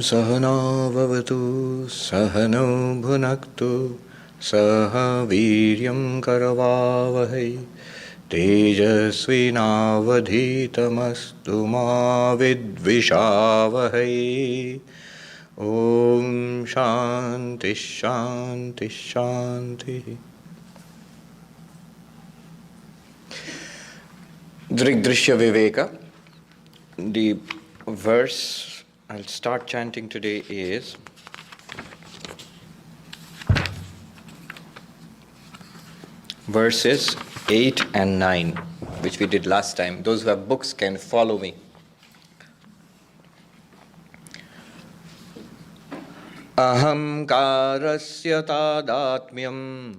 Sahana Bhavatu Sahano Bhunaktu Saha Viryam Karavavahai Tejasvinavadhitamastu ma vidvishavahai. Om Shanti Shanti Shanti. Drg-Drśya-Viveka. The verse I'll start chanting today is verses 8 and 9, which we did last time. Those who have books can follow me. Aham karasya tadatmyam,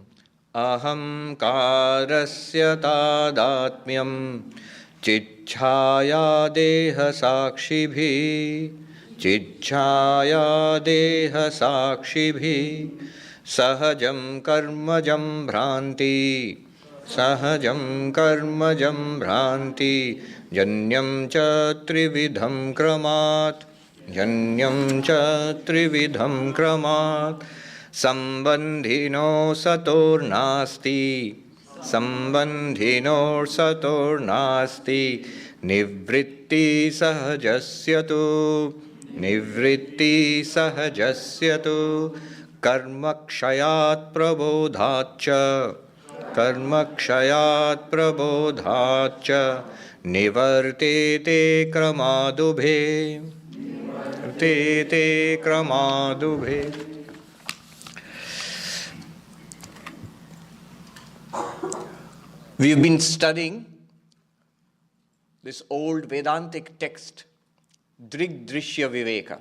aham karasya tadatmyam, chichhaya deha sakshibhi, chichhaya deha sakshibhi, sahajam karmajam bhranti, sahajam karmajam bhranti, janyam cha trividham kramat, janyam cha trividham kramat, sambandhino sator nasti, sambandhino sator nasti, nivritti sahajasyatu, nivritti sahajasyatu, karmakshayat prabodhacha, karmakshayat prabodhacha, nivartete kramadubhe, nivartete kramadubhe. We've been studying this old Vedantic text, Drg-Drśya-Viveka,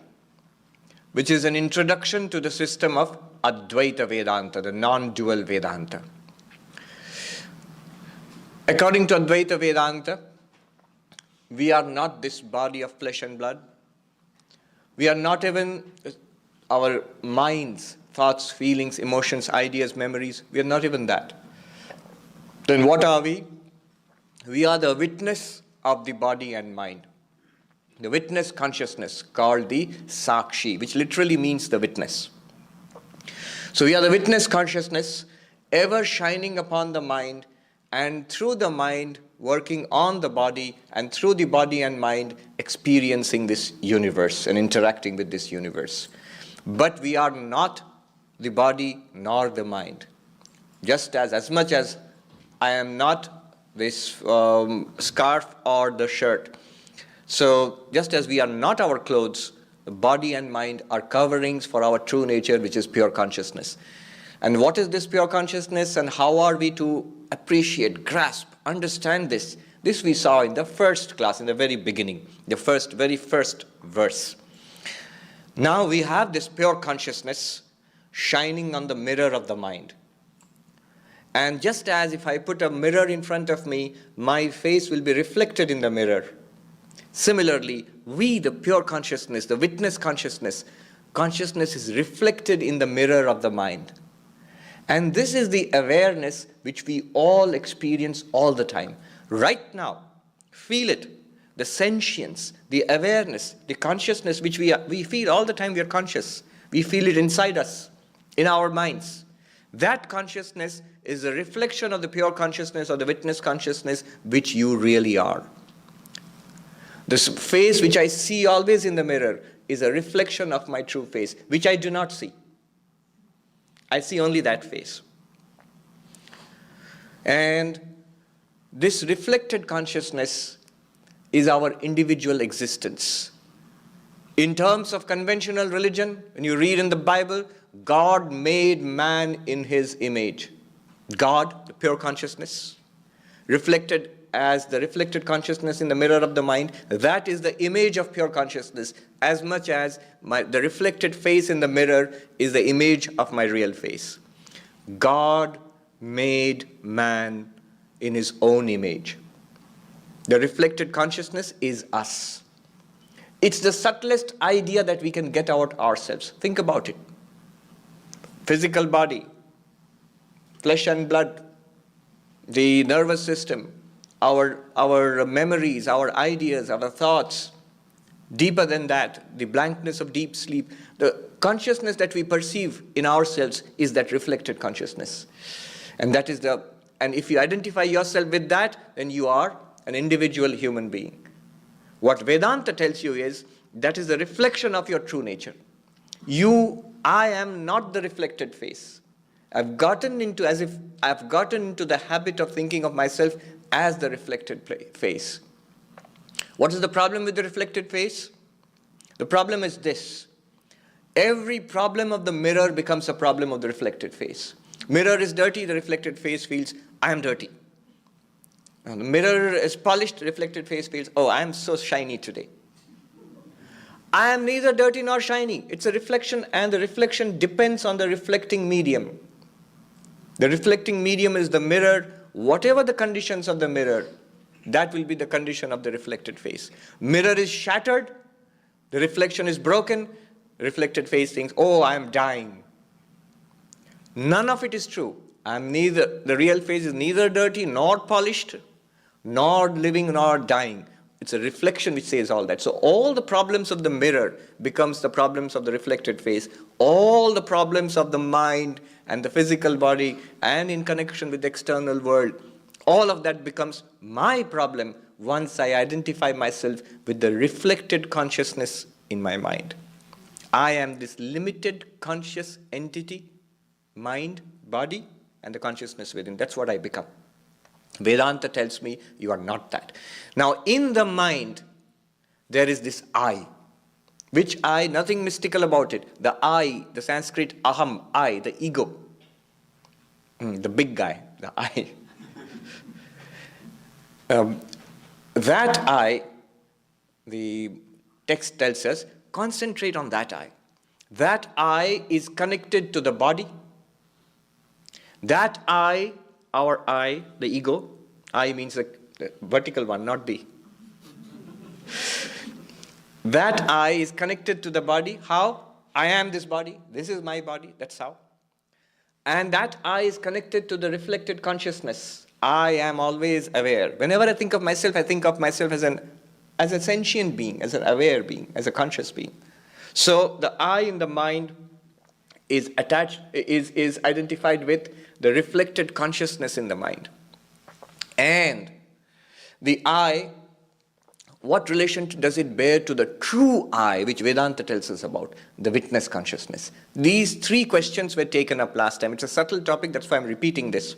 which is an introduction to the system of Advaita-Vedanta, the non-dual Vedanta. According to Advaita-Vedanta, we are not this body of flesh and blood. We are not even our minds, thoughts, feelings, emotions, ideas, memories. We are not even that. Then what are we? We are the witness of the body and mind. The witness consciousness called the Sakshi, which literally means the witness. So we are the witness consciousness ever shining upon the mind, and through the mind working on the body, and through the body and mind experiencing this universe and interacting with this universe. But we are not the body nor the mind. Just as much as I am not this scarf or the shirt. So just as we are not our clothes, the body and mind are coverings for our true nature, which is pure consciousness. And what is this pure consciousness, and how are we to appreciate, grasp, understand this? This we saw in the first class, in the very beginning, the very first verse. Now we have this pure consciousness shining on the mirror of the mind. And just as if I put a mirror in front of me, my face will be reflected in the mirror. Similarly, we, the pure consciousness, the witness consciousness is reflected in the mirror of the mind. And this is the awareness which we all experience all the time. Right now, feel it, the sentience, the awareness, the consciousness which we feel all the time. We are conscious. We feel it inside us, in our minds. That consciousness is a reflection of the pure consciousness or the witness consciousness which you really are. This face which I see always in the mirror is a reflection of my true face, which I do not see. I see only that face. And this reflected consciousness is our individual existence. In terms of conventional religion, when you read in the Bible, God made man in his image. God, the pure consciousness, reflected as the reflected consciousness in the mirror of the mind, that is the image of pure consciousness, as much as the reflected face in the mirror is the image of my real face. God made man in his own image. The reflected consciousness is us. It's the subtlest idea that we can get out ourselves. Think about it. Physical body, flesh and blood, the nervous system, our memories, our ideas, our thoughts, Deeper than that, the blankness of deep sleep, the consciousness that we perceive in ourselves is that reflected consciousness. And if you identify yourself with that, then you are an individual human being. What Vedanta tells you is, that is the reflection of your true nature. I am not the reflected face. I've gotten into the habit of thinking of myself as the reflected face. What is the problem with the reflected face? The problem is this. Every problem of the mirror becomes a problem of the reflected face. Mirror is dirty, the reflected face feels, I am dirty. And the mirror is polished, the reflected face feels, oh, I am so shiny today. I am neither dirty nor shiny. It's a reflection, and the reflection depends on the reflecting medium. The reflecting medium is the mirror. Whatever the conditions of the mirror, that will be the condition of the reflected face. Mirror is shattered, the reflection is broken, reflected face thinks, oh, I am dying. None of it is true. The real face is neither dirty nor polished, nor living nor dying. It's a reflection which says all that. So all the problems of the mirror becomes the problems of the reflected face. All the problems of the mind and the physical body and in connection with the external world, all of that becomes my problem once I identify myself with the reflected consciousness in my mind. I am this limited conscious entity, mind, body, and the consciousness within. That's what I become. Vedanta tells me you are not that. Now, in the mind, there is this I. Which I? Nothing mystical about it. The I, the Sanskrit aham, I, the ego. The big guy, the I. That I, the text tells us, concentrate on that I. That I is connected to the body. That I, our I, the ego, I means the vertical one, not the. That I is connected to the body. How? I am this body. This is my body. That's how. And that I is connected to the reflected consciousness. I am always aware. Whenever I think of myself as a sentient being, as an aware being, as a conscious being. So the I in the mind is identified with the reflected consciousness in the mind. And the I, what relation does it bear to the true I, which Vedanta tells us about, the witness consciousness? These three questions were taken up last time. It's a subtle topic, that's why I'm repeating this.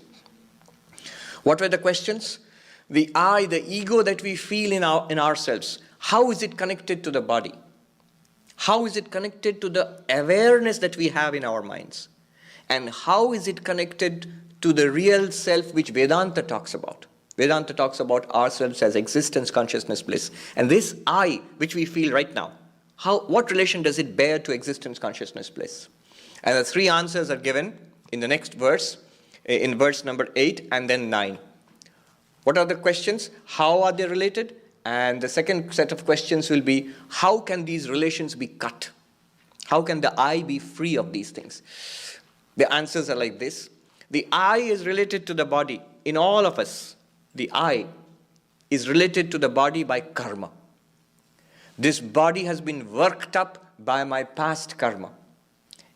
What were the questions? The I, the ego that we feel in ourselves, how is it connected to the body? How is it connected to the awareness that we have in our minds? And how is it connected to the real self which Vedanta talks about? Vedanta talks about ourselves as existence, consciousness, bliss. And this I, which we feel right now, what relation does it bear to existence, consciousness, bliss? And the three answers are given in the next verse, in verse number 8 and then 9. What are the questions? How are they related? And the second set of questions will be, how can these relations be cut? How can the I be free of these things? The answers are like this. The I is related to the body. In all of us, the I is related to the body by karma. This body has been worked up by my past karma.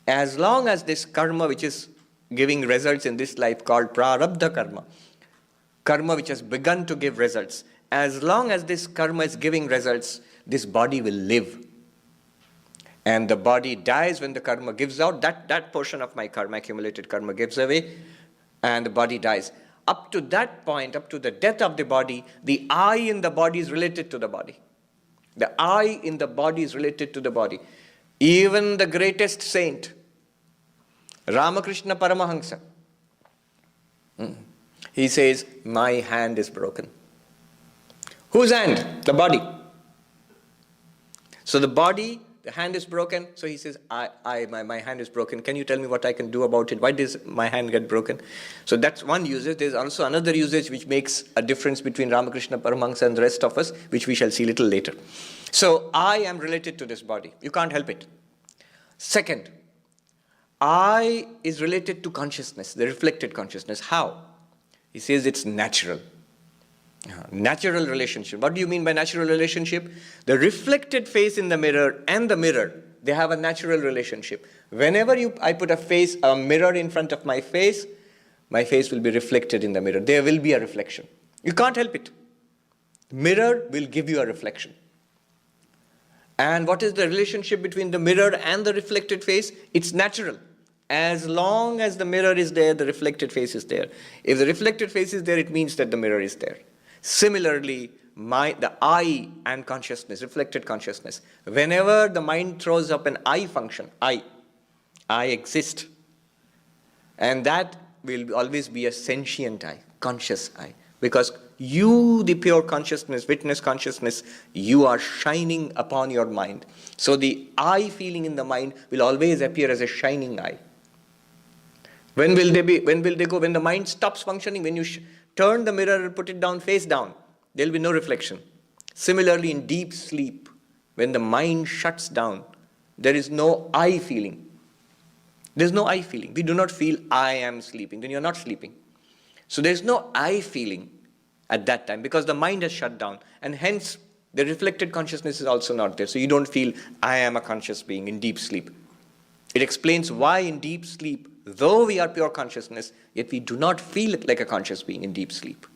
As long as this karma, which is giving results in this life, called prarabdha karma, karma which has begun to give results, as long as this karma is giving results, this body will live. And the body dies when the karma gives out. That portion of my karma, accumulated karma, gives away, and the body dies. Up to that point, up to the death of the body, the I in the body is related to the body. The I in the body is related to the body. Even the greatest saint, Ramakrishna Paramahansa, he says, my hand is broken. Whose hand? The body. So the body, the hand is broken. So he says, my hand is broken. Can you tell me what I can do about it? Why does my hand get broken? So that's one usage. There's also another usage which makes a difference between Ramakrishna Paramahansa and the rest of us, which we shall see little later. So I am related to this body. You can't help it. Second, I is related to consciousness, the reflected consciousness. How? He says it's natural. Natural relationship. What do you mean by natural relationship? The reflected face in the mirror and the mirror, they have a natural relationship. Whenever I put a mirror in front of my face will be reflected in the mirror. There will be a reflection. You can't help it. Mirror will give you a reflection. And what is the relationship between the mirror and the reflected face? It's natural. As long as the mirror is there, the reflected face is there. If the reflected face is there, it means that the mirror is there. Similarly, the I and consciousness, reflected consciousness. Whenever the mind throws up an I function, I exist. And that will always be a sentient I, conscious I. Because you, the pure consciousness, witness consciousness, you are shining upon your mind. So the I feeling in the mind will always appear as a shining I. When will they go? When the mind stops functioning, when you turn the mirror and put it down, face down, there will be no reflection. Similarly, in deep sleep, when the mind shuts down, there is no I feeling. There is no I feeling. We do not feel I am sleeping. Then you are not sleeping. So there is no I feeling at that time because the mind has shut down. And hence, the reflected consciousness is also not there. So you don't feel I am a conscious being in deep sleep. It explains why in deep sleep, though we are pure consciousness, yet we do not feel like a conscious being in deep sleep.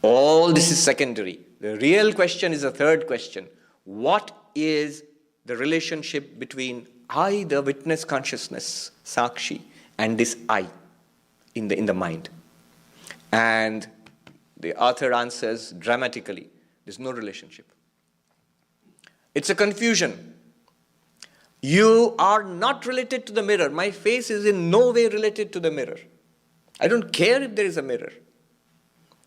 All this is secondary. The real question is the third question. What is the relationship between I, the witness consciousness, Sakshi, and this I in the mind? And the author answers dramatically, there's no relationship. It's a confusion. You are not related to the mirror. My face is in no way related to the mirror. I don't care if there is a mirror.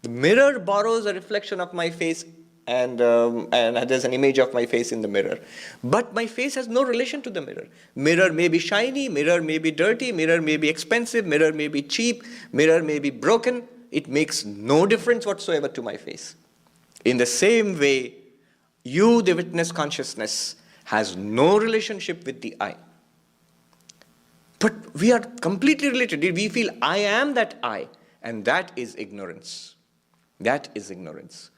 The mirror borrows a reflection of my face and there's an image of my face in the mirror. But my face has no relation to the mirror. Mirror may be shiny, mirror may be dirty, mirror may be expensive, mirror may be cheap, mirror may be broken. It makes no difference whatsoever to my face. In the same way, you, the witness consciousness, has no relationship with the I. But we are completely related. We feel I am that I, and that is ignorance. That is ignorance.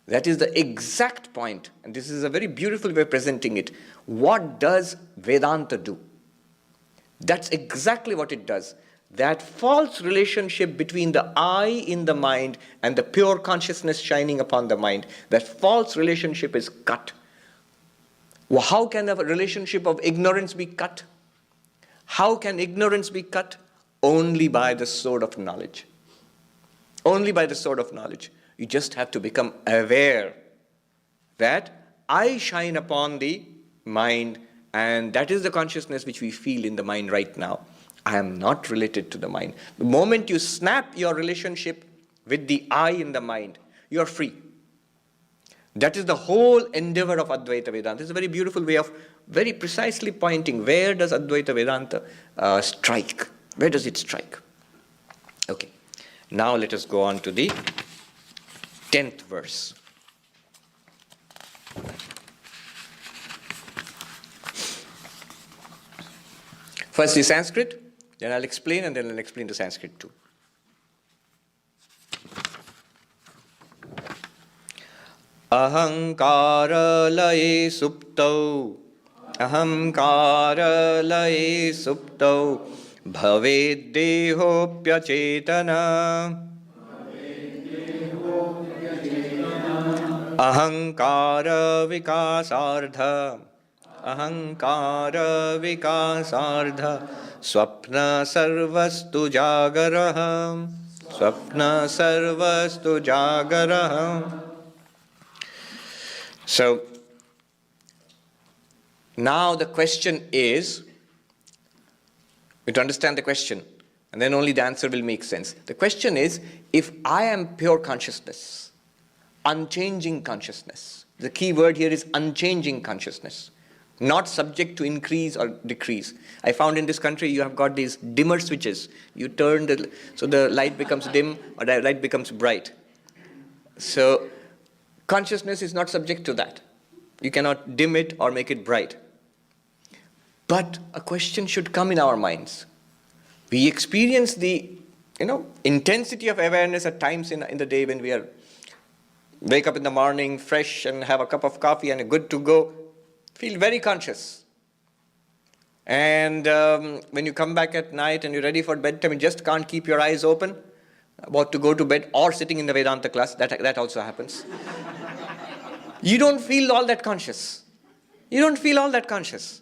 That is the exact point, and this is a very beautiful way of presenting it. What does Vedanta do? That's exactly what it does. That false relationship between the I in the mind and the pure consciousness shining upon the mind, that false relationship is cut. Well, how can a relationship of ignorance be cut? How can ignorance be cut? Only by the sword of knowledge. Only by the sword of knowledge. You just have to become aware that I shine upon the mind, and that is the consciousness which we feel in the mind right now. I am not related to the mind. The moment you snap your relationship with the I in the mind, you are free. That is the whole endeavor of Advaita-Vedanta. It's a very beautiful way of very precisely pointing where does Advaita-Vedanta strike. Where does it strike? Okay. Now let us go on to the 10th verse. First the Sanskrit, then I'll explain, and then I'll explain the Sanskrit too. Ahankara laye suptau, ahankara laye suptau, bhaved dehopyacetana. Ahankara vikasardha, ahankara vikasardha, swapna sarvastu jagaraha, swapna sarvastu jagaraha. So, now the question is, you have to understand the question, and then only the answer will make sense. The question is, if I am pure consciousness, unchanging consciousness, the key word here is unchanging consciousness, not subject to increase or decrease. I found in this country you have got these dimmer switches. You turn so the light becomes dim or the light becomes bright. So, consciousness is not subject to that. You cannot dim it or make it bright. But a question should come in our minds. We experience the intensity of awareness at times in the day when we are wake up in the morning fresh and have a cup of coffee and good to go, feel very conscious. And when you come back at night and you're ready for bedtime, you just can't keep your eyes open, about to go to bed, or sitting in the Vedanta class, that also happens. You don't feel all that conscious. You don't feel all that conscious.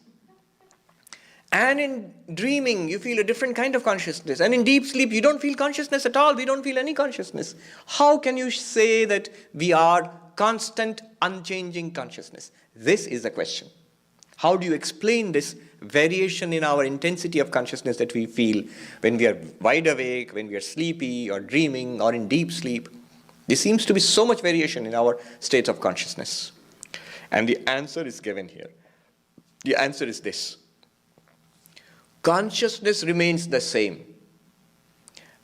And in dreaming, you feel a different kind of consciousness. And in deep sleep, you don't feel consciousness at all. We don't feel any consciousness. How can you say that we are constant, unchanging consciousness? This is the question. How do you explain this variation in our intensity of consciousness that we feel when we are wide awake, when we are sleepy, or dreaming, or in deep sleep? There seems to be so much variation in our states of consciousness. And the answer is given here. The answer is this. Consciousness remains the same.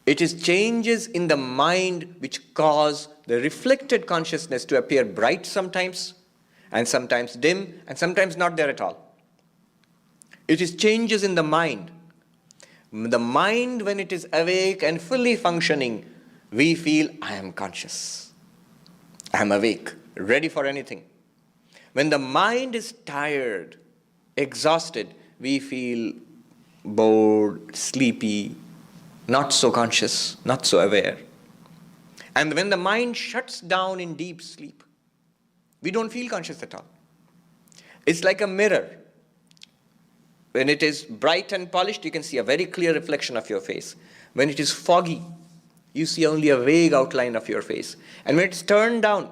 It is changes in the mind which cause the reflected consciousness to appear bright sometimes, and sometimes dim, and sometimes not there at all. It is changes in the mind. The mind, when it is awake and fully functioning, we feel, I am conscious. I am awake, ready for anything. When the mind is tired, exhausted, we feel bored, sleepy, not so conscious, not so aware. And when the mind shuts down in deep sleep, we don't feel conscious at all. It's like a mirror. When it is bright and polished, you can see a very clear reflection of your face. When it is foggy, you see only a vague outline of your face. And when it's turned down,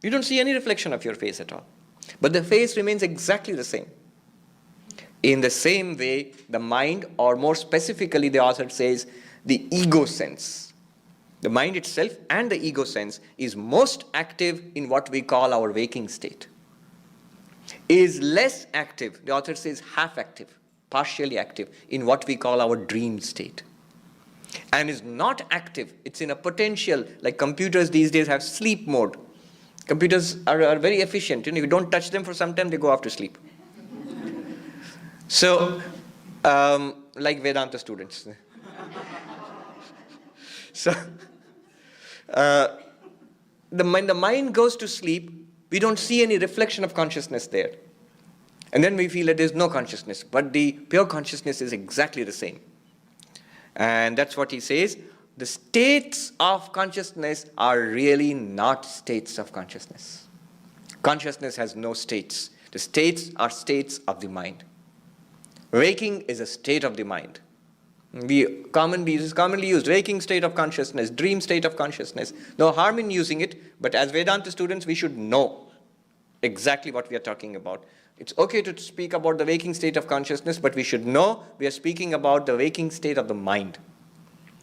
you don't see any reflection of your face at all. But the face remains exactly the same. In the same way, the mind, or more specifically, the author says, the ego sense. The mind itself and the ego sense is most active in what we call our waking state. Is less active, the author says half active, partially active, in what we call our dream state. And is not active, it's in a potential, like computers these days have sleep mode. Computers are very efficient. You don't touch them for some time, they go off to sleep. So, like Vedanta students. So, when the mind goes to sleep, we don't see any reflection of consciousness there. And then we feel that there's no consciousness, but the pure consciousness is exactly the same. And that's what he says. The states of consciousness are really not states of consciousness. Consciousness has no states. The states are states of the mind. Waking is a state of the mind. This is commonly used, waking state of consciousness, dream state of consciousness. No harm in using it, but as Vedanta students, we should know exactly what we are talking about. It's okay to speak about the waking state of consciousness, but we should know we are speaking about the waking state of the mind.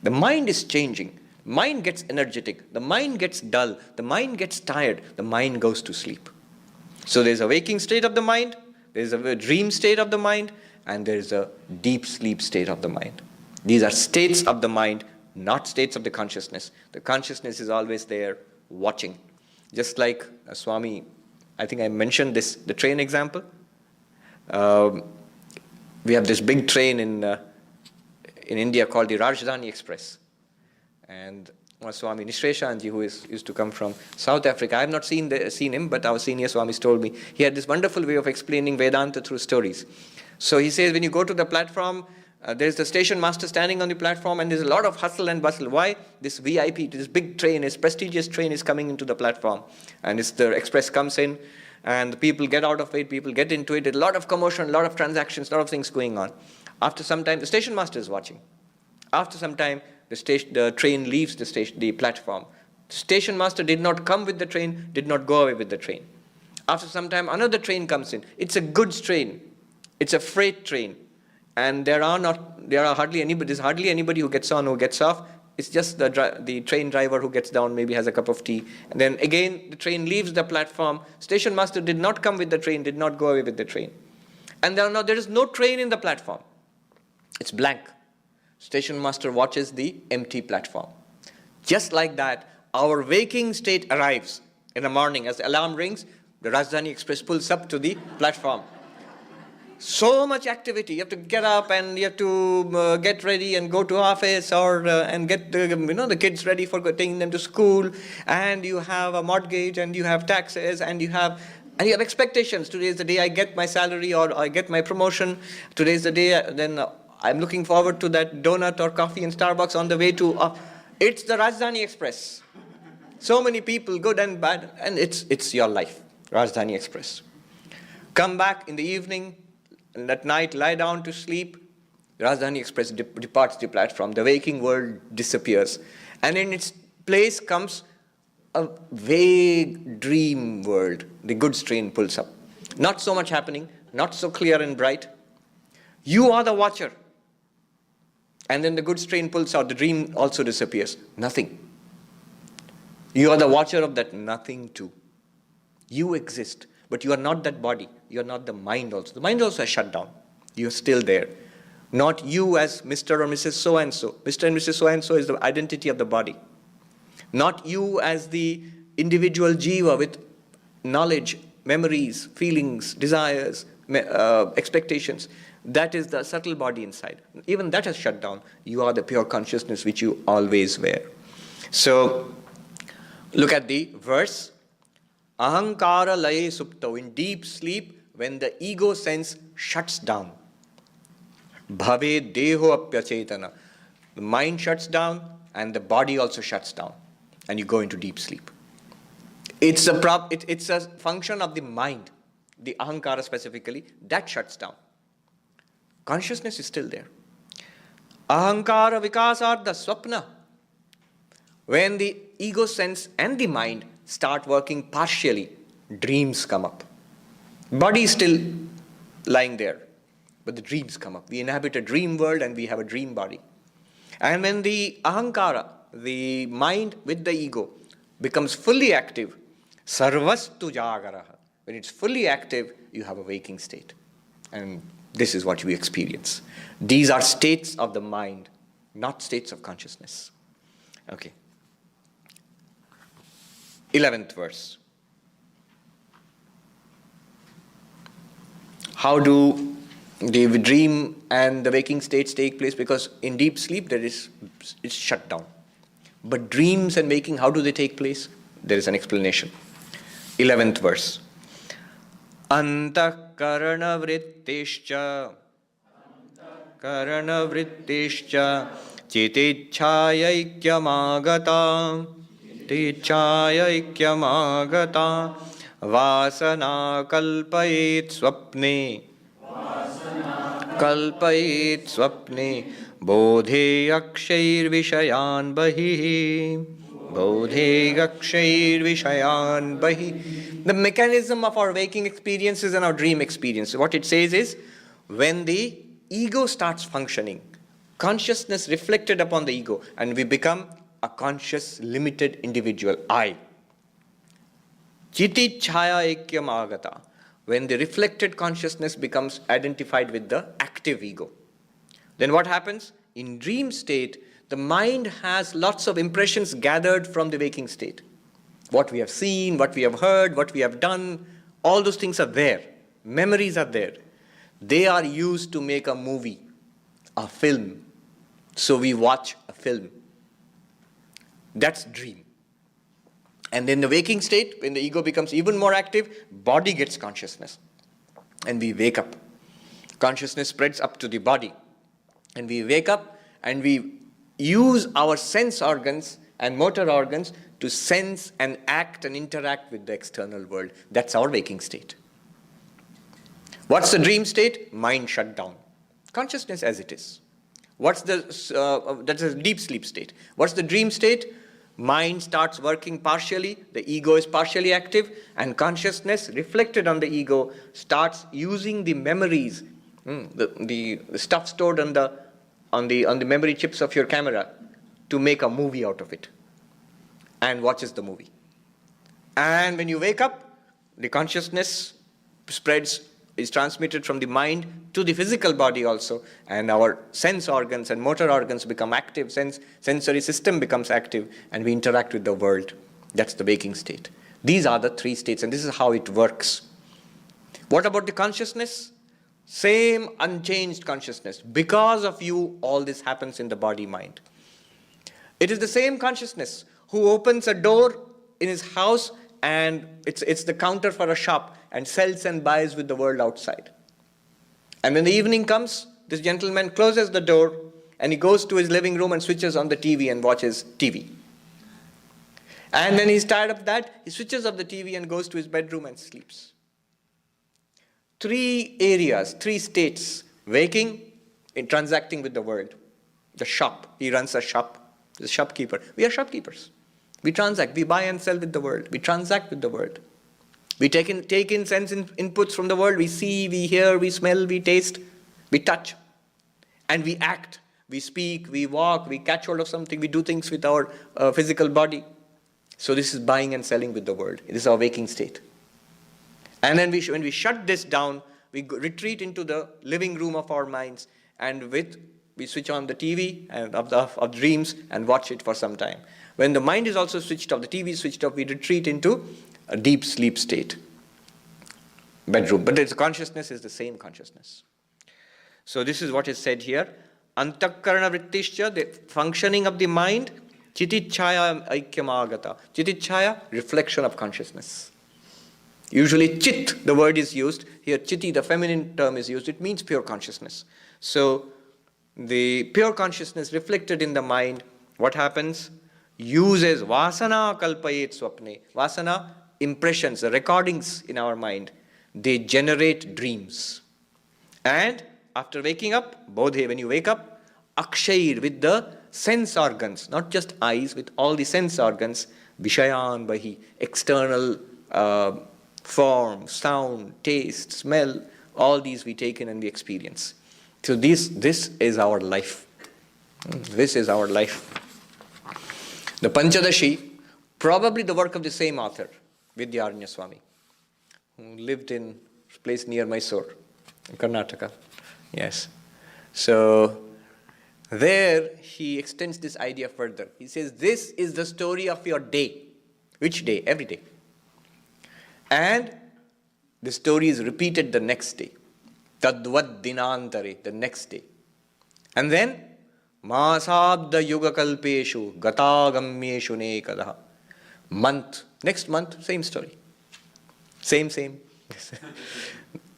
The mind is changing. Mind gets energetic. The mind gets dull. The mind gets tired. The mind goes to sleep. So there's a waking state of the mind, there's a dream state of the mind, and there's a deep sleep state of the mind. These are states of the mind, not states of the consciousness. The consciousness is always there, watching. Just like Swami, I think I mentioned this, the train example. We have this big train in India called the Rajdhani Express. And Swami Nishreshanji, who used to come from South Africa, I have not seen him, but our senior Swamis told me, he had this wonderful way of explaining Vedanta through stories. So he says, when you go to the platform, there's the station master standing on the platform, and there's a lot of hustle and bustle. Why? This VIP, this big train, this prestigious train is coming into the platform. And the express comes in, and the people get out of it, people get into it. There's a lot of commotion, a lot of transactions, a lot of things going on. After some time, the station master is watching. After some time, the train leaves the platform. The station master did not come with the train, did not go away with the train. After some time, another train comes in. It's a goods train. It's a freight train. And there's hardly anybody who gets on or gets off. It's just the train driver who gets down, maybe has a cup of tea. And then again, the train leaves the platform. Station master did not come with the train, did not go away with the train. And there is no train in the platform. It's blank. Station master watches the empty platform. Just like that, our waking state arrives in the morning. As the alarm rings, the Rajdhani Express pulls up to the platform. So much activity. You have to get up and you have to get ready and go to office or and get the kids ready for taking them to school. And you have a mortgage and you have taxes and you have expectations. Today is the day I get my salary or I get my promotion. Today is the day then I'm looking forward to that donut or coffee in Starbucks on the way to. It's the Rajdhani Express. So many people, good and bad, and it's your life. Rajdhani Express. Come back in the evening. And at night, lie down to sleep. Rajdhani Express departs the platform. The waking world disappears. And in its place comes a vague dream world. The goods train pulls up. Not so much happening, not so clear and bright. You are the watcher. And then the goods train pulls out. The dream also disappears. Nothing. You are the watcher of that nothing too. You exist. But you are not that body. You are not the mind also. The mind also has shut down. You are still there. Not you as Mr. or Mrs. So-and-so. Mr. and Mrs. So-and-so is the identity of the body. Not you as the individual jiva with knowledge, memories, feelings, desires, expectations. That is the subtle body inside. Even that has shut down. You are the pure consciousness which you always were. So, look at the verse. Ahankara laye supto, in deep sleep, when the ego sense shuts down. Bhave deho apyachetana. The mind shuts down and the body also shuts down. And you go into deep sleep. It's a function of the mind, the ahankara specifically, that shuts down. Consciousness is still there. Ahankara vikasartha swapna. When the ego sense and the mind start working partially, dreams come up. Body is still lying there, but the dreams come up. We inhabit a dream world and we have a dream body. And when the ahankara, the mind with the ego, becomes fully active, sarvastu jagaraha. When it's fully active, you have a waking state. And this is what you experience. These are states of the mind, not states of consciousness. Okay. 11th verse. How do the dream and the waking states take place? Because in deep sleep, it's shut down. But dreams and waking, how do they take place? There is an explanation. 11th verse. Antah karana vrittishcha chitechhayaikyamagata Tichayaikyamagata Vasana kalpayet swapne Bodhe akshair vishayan bahi. The mechanism of our waking experiences and our dream experience. What it says is, when the ego starts functioning, consciousness reflected upon the ego, and we become a conscious, limited individual, I. Chiti chaya ekyam agata. When the reflected consciousness becomes identified with the active ego. Then what happens? In dream state, the mind has lots of impressions gathered from the waking state. What we have seen, what we have heard, what we have done, all those things are there. Memories are there. They are used to make a movie, a film. So we watch a film. That's dream. And in the waking state, when the ego becomes even more active, body gets consciousness. And we wake up. Consciousness spreads up to the body. And we wake up and we use our sense organs and motor organs to sense and act and interact with the external world. That's our waking state. What's the dream state? Mind shut down. Consciousness as it is. That's a deep sleep state. What's the dream state? Mind starts working partially, the ego is partially active, and consciousness reflected on the ego starts using the memories, the stuff stored on the memory chips of your camera to make a movie out of it, and watches the movie. And when you wake up, the consciousness is transmitted from the mind to the physical body also, and our sense organs and motor organs become active, sensory system becomes active, and we interact with the world. That's the waking state. These are the three states, and this is how it works. What about the consciousness? Same unchanged consciousness. Because of you, all this happens in the body-mind. It is the same consciousness who opens a door in his house and it's the counter for a shop and sells and buys with the world outside. And when the evening comes, this gentleman closes the door and he goes to his living room and switches on the TV and watches TV. And when he's tired of that, he switches off the TV and goes to his bedroom and sleeps. 3 areas, 3 states: waking, in transacting with the world. The shop, he runs a shop, the shopkeeper. We are shopkeepers. We transact, we buy and sell with the world. We transact with the world. We take in sense inputs from the world. We see, we hear, we smell, we taste, we touch. And we act, we speak, we walk, we catch hold of something, we do things with our physical body. So this is buying and selling with the world. It is our waking state. And then when we shut this down, we retreat into the living room of our minds, and we switch on the TV and of dreams and watch it for some time. When the mind is also switched off, the TV is switched off, we retreat into a deep sleep state. Bedroom. But its consciousness is the same consciousness. So this is what is said here. Antakarana vrittischa, the functioning of the mind, chititchaya aikyamagata. Chititchaya, reflection of consciousness. Usually chit, the word is used. Here chiti, the feminine term, is used. It means pure consciousness. So the pure consciousness reflected in the mind, what happens? Uses vasana kalpayet swapne. Vasana, impressions, the recordings in our mind. They generate dreams. And after waking up, bodhe, when you wake up, akshair, with the sense organs, not just eyes, with all the sense organs, vishayan bahi, external form, sound, taste, smell, all these we take in and we experience. So this is our life. This is our life. The Panchadashi, probably the work of the same author, Vidyaranya Swami, who lived in a place near Mysore, in Karnataka. Yes. So there he extends this idea further. He says, this is the story of your day. Which day? Every day. And the story is repeated the next day. Tadvad dinantare, the next day. And then, masabda yuga kalpeshu gatagamyeshu nekadaha. Month. Next month, same story. Same.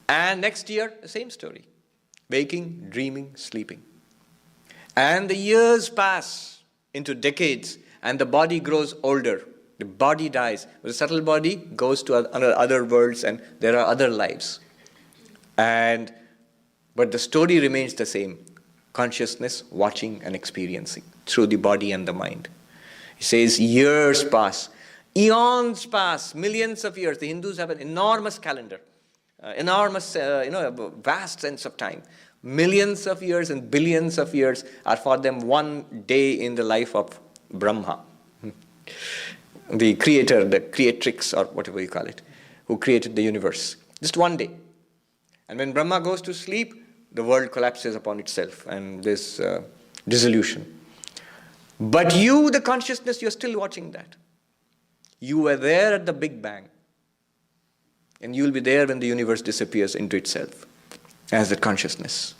And next year, the same story. Waking, dreaming, sleeping. And the years pass into decades and the body grows older. The body dies. The subtle body goes to other worlds and there are other lives. But the story remains the same. Consciousness, watching and experiencing through the body and the mind. He says years pass. Eons pass. Millions of years. The Hindus have an enormous calendar. Vast sense of time. Millions of years and billions of years are for them one day in the life of Brahma. The creator, the creatrix, or whatever you call it, who created the universe. Just one day. And when Brahma goes to sleep, the world collapses upon itself and there's dissolution. But you, the consciousness, you're still watching that. You were there at the Big Bang. And you will be there when the universe disappears into itself as the consciousness.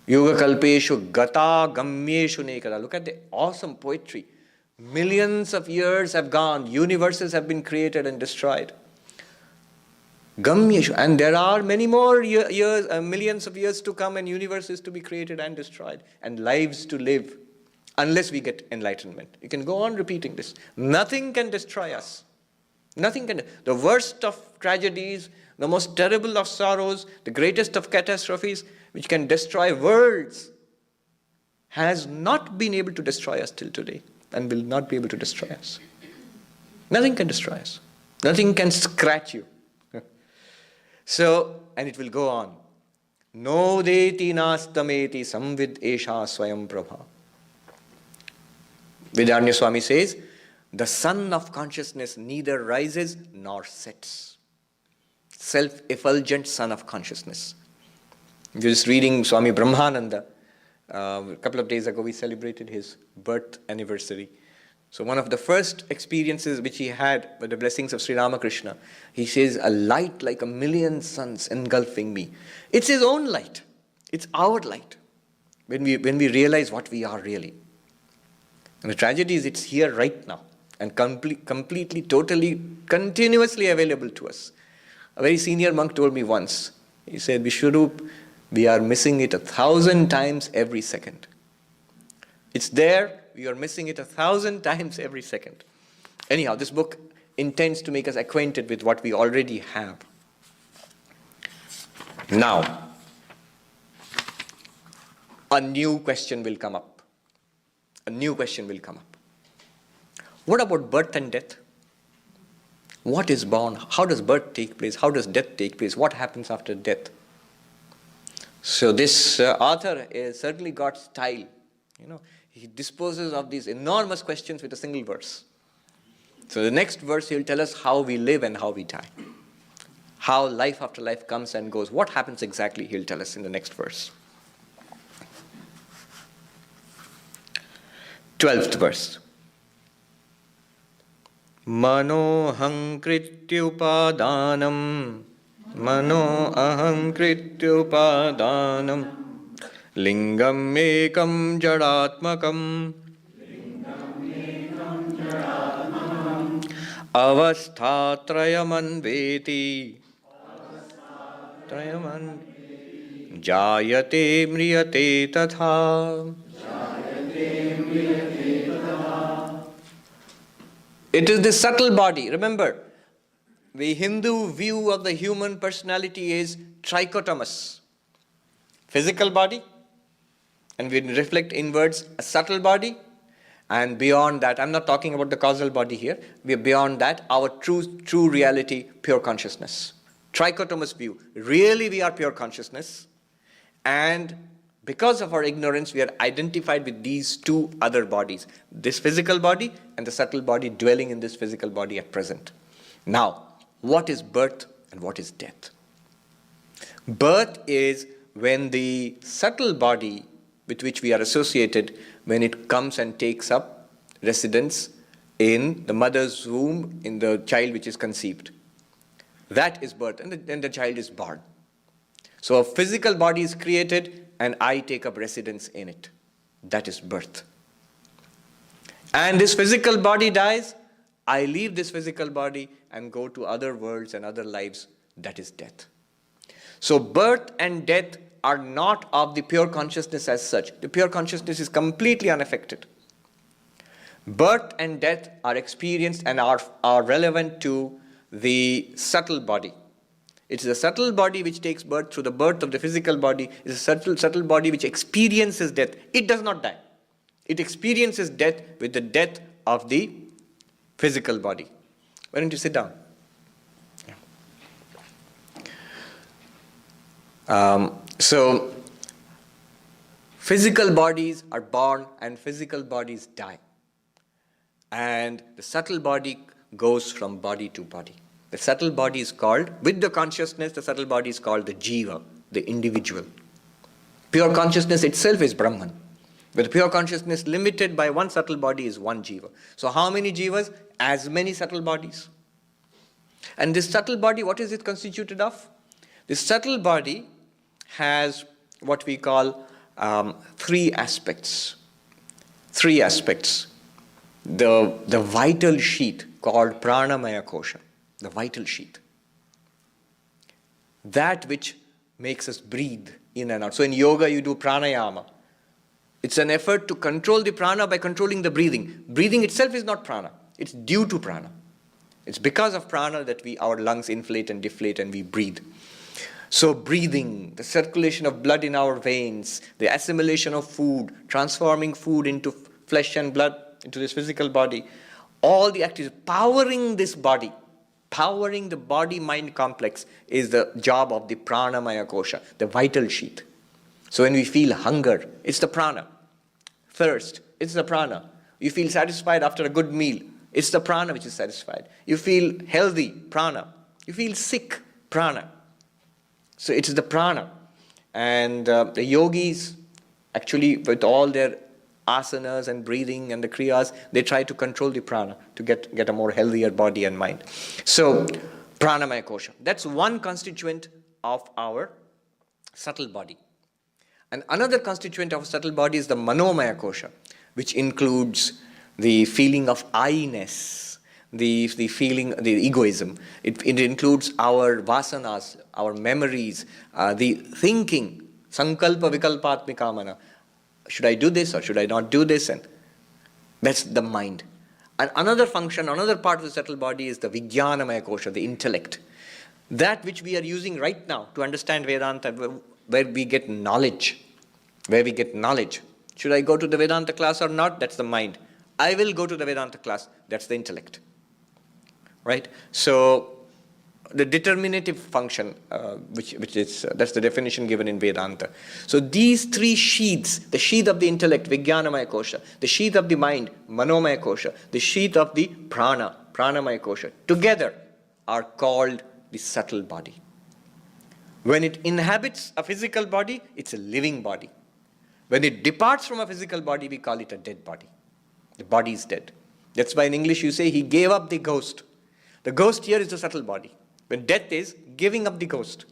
Yoga kalpeshu gata gamyeshu nekada. Look at the awesome poetry. Millions of years have gone. Universes have been created and destroyed. Gamyeshu. And there are many more years, millions of years to come and universes to be created and destroyed. And lives to live. Unless we get enlightenment. You can go on repeating this. Nothing can destroy us. Nothing can. The worst of tragedies, the most terrible of sorrows, the greatest of catastrophes, which can destroy worlds, has not been able to destroy us till today. And will not be able to destroy us. Nothing can destroy us. Nothing can scratch you. So, and it will go on. No deti nastameti samvid esha swayam prabha. Vidyaranya Swami says, the sun of consciousness neither rises nor sets. Self-effulgent sun of consciousness. Just reading Swami Brahmananda. A couple of days ago we celebrated his birth anniversary. So one of the first experiences which he had with the blessings of Sri Ramakrishna, he says, a light like a million suns engulfing me. It's his own light. It's our light. When we realize what we are really. And the tragedy is it's here right now and completely, totally, continuously available to us. A very senior monk told me once, he said, Vishwarup, we are missing it 1,000 times every second. It's there, we are missing it 1,000 times every second. Anyhow, this book intends to make us acquainted with what we already have. Now, a new question will come up. A new question will come up. What about birth and death? What is born? How does birth take place? How does death take place? What happens after death? So this author is certainly got style. He disposes of these enormous questions with a single verse. So the next verse he'll tell us how we live and how we die. How life after life comes and goes. What happens exactly he'll tell us in the next verse. 12th verse. Mano hankrityupadanam Mano ahankrityupadanam Lingam ekam jadatmakam Avasthatrayam anveti Jayate mriyate tatha. It is the subtle body. Remember, the Hindu view of the human personality is trichotomous. Physical body, and we reflect inwards a subtle body, and beyond that, I'm not talking about the causal body here, we are beyond that, our true reality, pure consciousness. Trichotomous view. Really we are pure consciousness, and because of our ignorance, we are identified with these two other bodies, this physical body and the subtle body dwelling in this physical body at present. Now, what is birth and what is death? Birth is when the subtle body with which we are associated, when it comes and takes up residence in the mother's womb, in the child which is conceived. That is birth, and then the child is born. So a physical body is created, and I take up residence in it. That is birth. And this physical body dies, I leave this physical body and go to other worlds and other lives. That is death. So birth and death are not of the pure consciousness as such. The pure consciousness is completely unaffected. Birth and death are experienced and are relevant to the subtle body. It is a subtle body which takes birth through the birth of the physical body. It is a subtle body which experiences death. It does not die. It experiences death with the death of the physical body. Why don't you sit down? So, physical bodies are born and physical bodies die. And the subtle body goes from body to body. The subtle body is called, with the consciousness, the subtle body is called the jiva, the individual. Pure consciousness itself is Brahman. But the pure consciousness limited by one subtle body is one jiva. So how many jivas? As many subtle bodies. And this subtle body, what is it constituted of? This subtle body has what we call three aspects. Three aspects. The vital sheath called pranamaya kosha. The vital sheath. That which makes us breathe in and out. So in yoga you do pranayama. It's an effort to control the prana by controlling the breathing. Breathing itself is not prana. It's due to prana. It's because of prana that our lungs inflate and deflate and we breathe. So breathing, the circulation of blood in our veins, the assimilation of food, transforming food into flesh and blood, into this physical body, all the activities, powering this body, powering the body-mind complex is the job of the pranamaya kosha, the vital sheath. So when we feel hunger, it's the prana. Thirst, it's the prana. You feel satisfied after a good meal, it's the prana which is satisfied. You feel healthy, prana. You feel sick, prana. So it is the prana. And the yogis, actually with all their asanas and breathing and the kriyas, they try to control the prana to get a more healthier body and mind. So, pranamaya kosha. That's one constituent of our subtle body. And another constituent of subtle body is the manomaya kosha, which includes the feeling of I-ness, the feeling, the egoism. It includes our vasanas, our memories, the thinking, sankalpa vikalpatmikamana. Should I do this or should I not do this? And that's the mind. And another function, another part of the subtle body is the vijnanamaya kosha, the intellect. That which we are using right now to understand Vedanta, where we get knowledge. Should I go to the Vedanta class or not? That's the mind. I will go to the Vedanta class. That's the intellect. Right? So, the determinative function, which is, that's the definition given in Vedanta. So these three sheaths, the sheath of the intellect, Vijnanamaya kosha, the sheath of the mind, Manomaya kosha, the sheath of the prana, Pranamaya kosha, together are called the subtle body. When it inhabits a physical body, it's a living body. When it departs from a physical body, we call it a dead body. The body is dead. That's why in English you say he gave up the ghost. The ghost here is the subtle body. When death is giving up the ghost.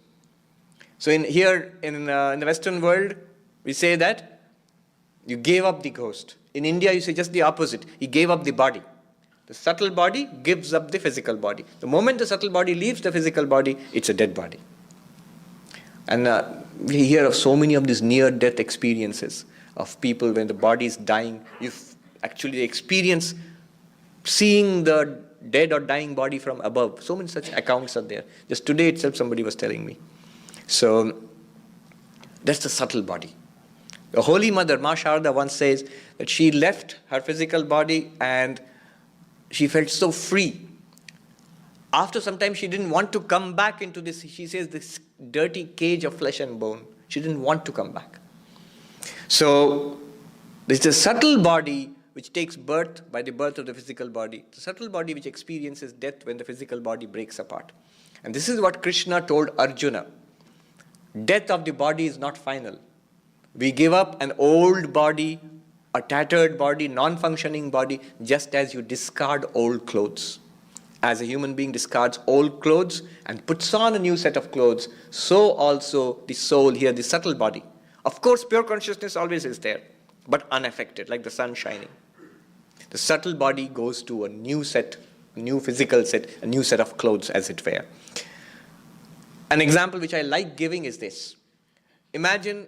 So in the Western world, we say that you gave up the ghost. In India, you say just the opposite. He gave up the body. The subtle body gives up the physical body. The moment the subtle body leaves the physical body, it's a dead body. And we hear of so many of these near-death experiences of people when the body is dying. You actually experience seeing the dead or dying body from above. So many such accounts are there. Just today itself somebody was telling me. So that's the subtle body. The Holy Mother, Ma Sharda, once says that she left her physical body and she felt so free. After some time she didn't want to come back into this, she says, this dirty cage of flesh and bone. She didn't want to come back. So this is a subtle body which takes birth by the birth of the physical body. The subtle body which experiences death when the physical body breaks apart. And this is what Krishna told Arjuna. Death of the body is not final. We give up an old body, a tattered body, non-functioning body, just as you discard old clothes. As a human being discards old clothes and puts on a new set of clothes, so also the soul here, the subtle body. Of course, pure consciousness always is there, but unaffected, like the sun shining. The subtle body goes to a new set, a new physical set, a new set of clothes, as it were. An example which I like giving is this. Imagine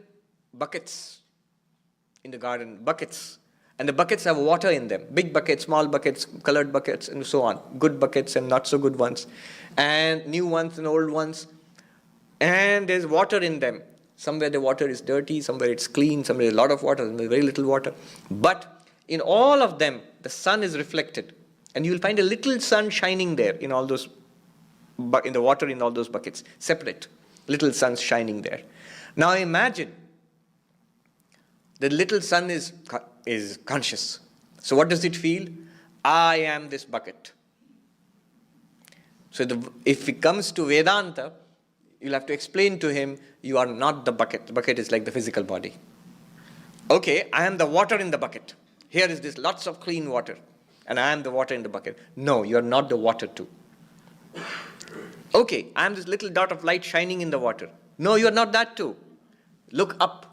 buckets in the garden, buckets. And the buckets have water in them. Big buckets, small buckets, colored buckets, and so on. Good buckets and not so good ones. And new ones and old ones. And there's water in them. Somewhere the water is dirty, somewhere it's clean, somewhere there's a lot of water, somewhere very little water. But in all of them, the sun is reflected. And you will find a little sun shining there in all those, in the water in all those buckets. Separate. Little suns shining there. Now imagine the little sun is conscious. So what does it feel? I am this bucket. So if it comes to Vedanta, you'll have to explain to him, you are not the bucket. The bucket is like the physical body. Okay, I am the water in the bucket. Here is this lots of clean water. And I am the water in the bucket. No, you are not the water too. Okay, I am this little dot of light shining in the water. No, you are not that too. Look up.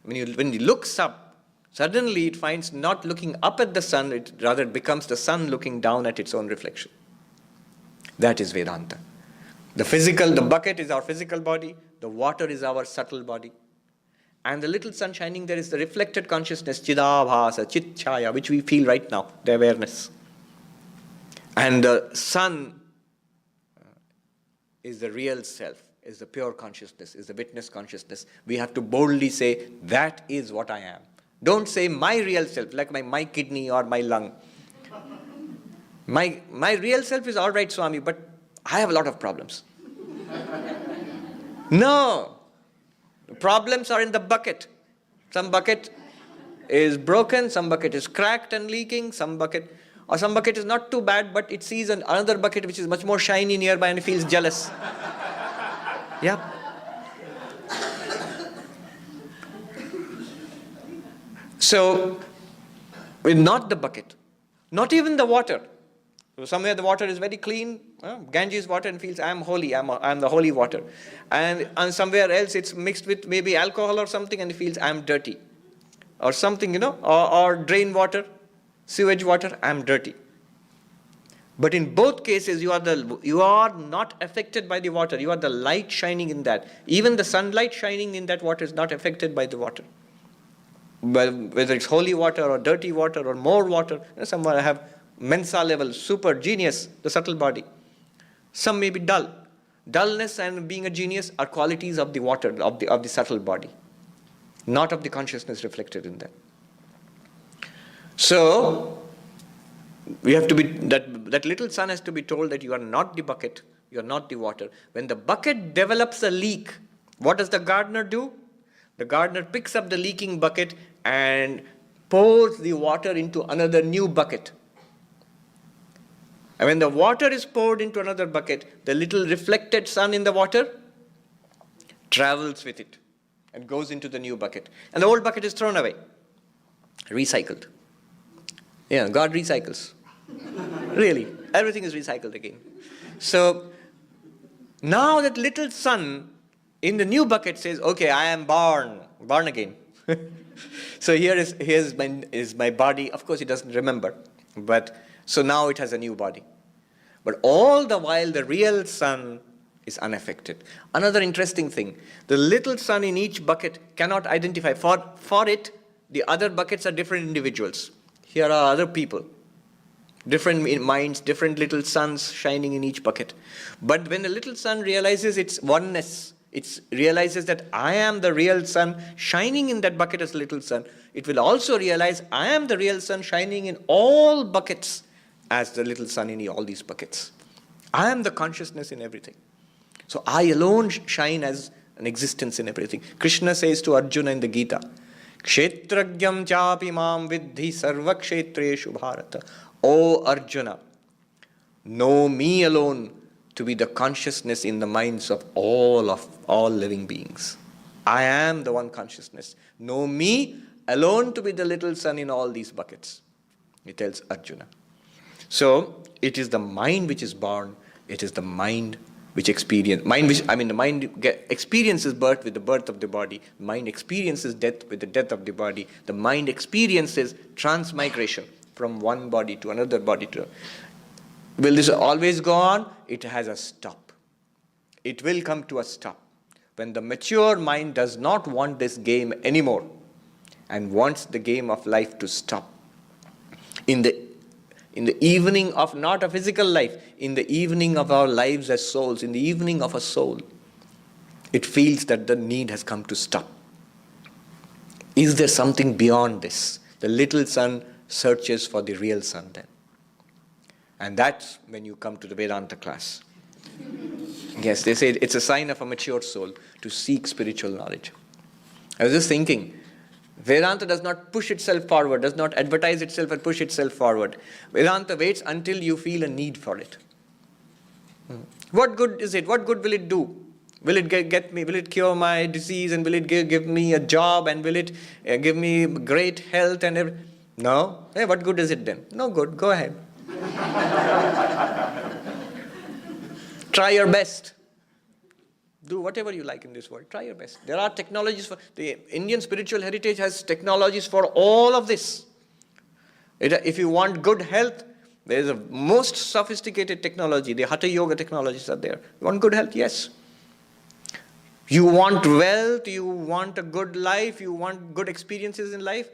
When he looks up, suddenly it finds not looking up at the sun, it rather becomes the sun looking down at its own reflection. That is Vedanta. The bucket is our physical body, the water is our subtle body. And the little sun shining there is the reflected consciousness, Chidabhasa, Chit-chaya, which we feel right now, the awareness. And the sun is the real self, is the pure consciousness, is the witness consciousness. We have to boldly say, that is what I am. Don't say my real self, like my kidney or my lung. My real self is all right, Swami, but I have a lot of problems. No. The problems are in the bucket. Some bucket is broken, some bucket is cracked and leaking, some bucket is not too bad, but it sees another bucket which is much more shiny nearby and it feels jealous. Yeah. So, with not the bucket, not even the water. So somewhere the water is very clean, Ganges water, and feels I am holy, I am the holy water. And somewhere else it's mixed with maybe alcohol or something and it feels I am dirty. Or something, or drain water, sewage water, I am dirty. But in both cases, you are not affected by the water. You are the light shining in that. Even the sunlight shining in that water is not affected by the water. But whether it's holy water or dirty water or more water, some have Mensa level, super genius, the subtle body. Some may be dull. Dullness and being a genius are qualities of the water, of the subtle body, not of the consciousness reflected in them. So, we have to be, that little son has to be told that you are not the bucket, you are not the water. When the bucket develops a leak, what does the gardener do? The gardener picks up the leaking bucket and pours the water into another new bucket. And when the water is poured into another bucket, the little reflected sun in the water travels with it and goes into the new bucket. And the old bucket is thrown away, recycled. Yeah, God recycles. Really, everything is recycled again. So now that little son in the new bucket says, okay, I am born again. So here's my body. Of course, it doesn't remember, but so now it has a new body. But all the while, the real son is unaffected. Another interesting thing, the little son in each bucket cannot identify. For it, the other buckets are different individuals. Here are other people, different minds, different little suns shining in each bucket. But when the little sun realizes its oneness, it realizes that I am the real sun shining in that bucket as little sun, it will also realize I am the real sun shining in all buckets as the little sun in all these buckets. I am the consciousness in everything. So I alone shine as an existence in everything. Krishna says to Arjuna in the Gita, Kshetragyam chapi mam vidhi sarva kshetreshu bharata. O Arjuna, know me alone to be the consciousness in the minds of all living beings. I am the one consciousness. Know me alone to be the little sun in all these buckets. He tells Arjuna. So it is the mind which is born. It is the mind which experiences. The mind experiences birth with the birth of the body. The mind experiences death with the death of the body. The mind experiences transmigration from one body to another body. Will this always go on? It has a stop. It will come to a stop. When the mature mind does not want this game anymore and wants the game of life to stop. In the evening of not a physical life, in the evening of our lives as souls, in the evening of a soul, it feels that the need has come to stop. Is there something beyond this? The little son searches for the real sun then. And that's when you come to the Vedanta class. Yes, they say it's a sign of a mature soul to seek spiritual knowledge. I was just thinking, Vedanta does not push itself forward, does not advertise itself and push itself forward. Vedanta waits until you feel a need for it. What good is it? What good will it do? Will it get me? Will it cure my disease? And will it give me a job? And will it give me great health? And everything? No. Hey, what good is it then? No good. Go ahead. Try your best. Do whatever you like in this world. Try your best. There are technologies for the Indian spiritual heritage has technologies for all of this. If you want good health, there is a most sophisticated technology. The Hatha Yoga technologies are there. You want good health? Yes. You want wealth, you want a good life, you want good experiences in life.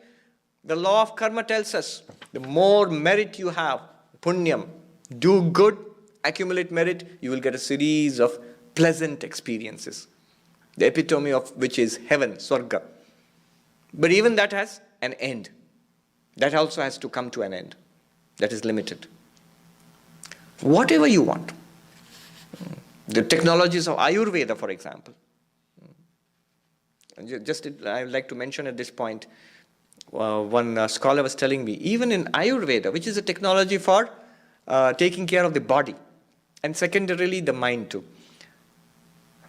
The law of karma tells us, the more merit you have, punyam, do good, accumulate merit, you will get a series of pleasant experiences. The epitome of which is heaven, swarga. But even that has an end. That also has to come to an end. That is limited. Whatever you want. The technologies of Ayurveda, for example. I would like to mention at this point, one scholar was telling me, even in Ayurveda, which is a technology for taking care of the body, and secondarily the mind too.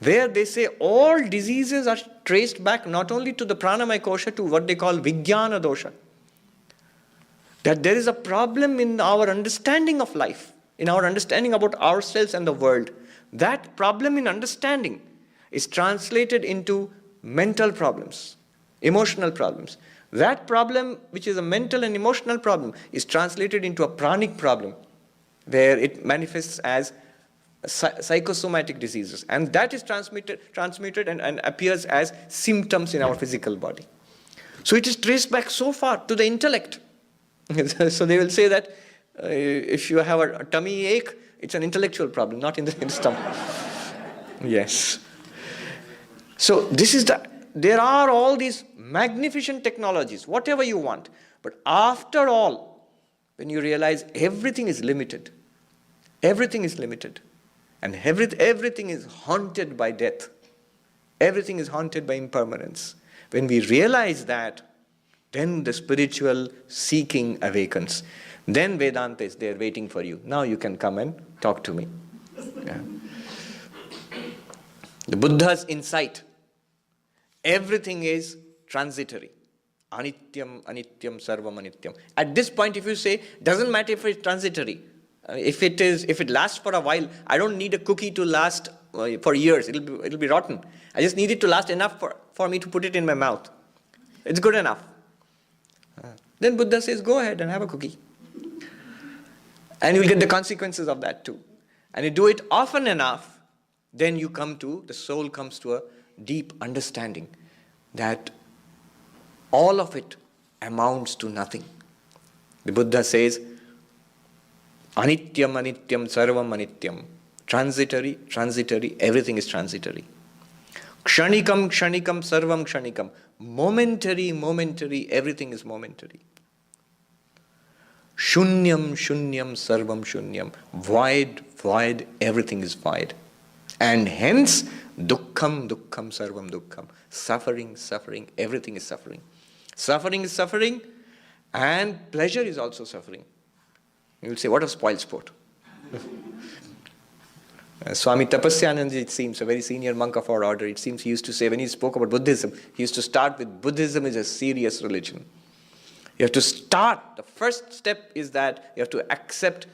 where they say all diseases are traced back not only to the pranamaya kosha, to what they call vijnana dosha. That there is a problem in our understanding of life, in our understanding about ourselves and the world. That problem in understanding is translated into mental problems, emotional problems. That problem, which is a mental and emotional problem, is translated into a pranic problem, where it manifests as psychosomatic diseases. And that is transmitted and appears as symptoms in our physical body. So it is traced back so far to the intellect. So they will say that if you have a tummy ache, it's an intellectual problem, not in the stomach. Yes. So there are all these magnificent technologies, whatever you want. But after all, when you realize everything is limited, and everything is haunted by death, everything is haunted by impermanence. When we realize that, then the spiritual seeking awakens. Then Vedanta is there waiting for you. Now you can come and talk to me. Yeah. The Buddha's insight. Everything is transitory. Anityam, anityam, sarvam anityam. At this point, if you say, doesn't matter if it's transitory. If it lasts for a while, I don't need a cookie to last for years. It'll be rotten. I just need it to last enough for me to put it in my mouth. It's good enough. Then Buddha says, go ahead and have a cookie. And you'll get the consequences of that too. And you do it often enough, then the soul comes to a deep understanding that all of it amounts to nothing. The Buddha says, Anityam, anityam, sarvam anityam. Transitory, everything is transitory. Kshanikam, kshanikam, sarvam kshanikam. Momentary, everything is momentary. Shunyam, sarvam shunyam. Void, everything is void. And hence, dukkham, sarvam dukkham. Suffering, everything is suffering. Suffering is suffering, and pleasure is also suffering. You will say, what a spoiled sport. Swami Tapasyananda, it seems, a very senior monk of our order, it seems he used to say, when he spoke about Buddhism, he used to start with, Buddhism is a serious religion. You have to start, the first step is that you have to accept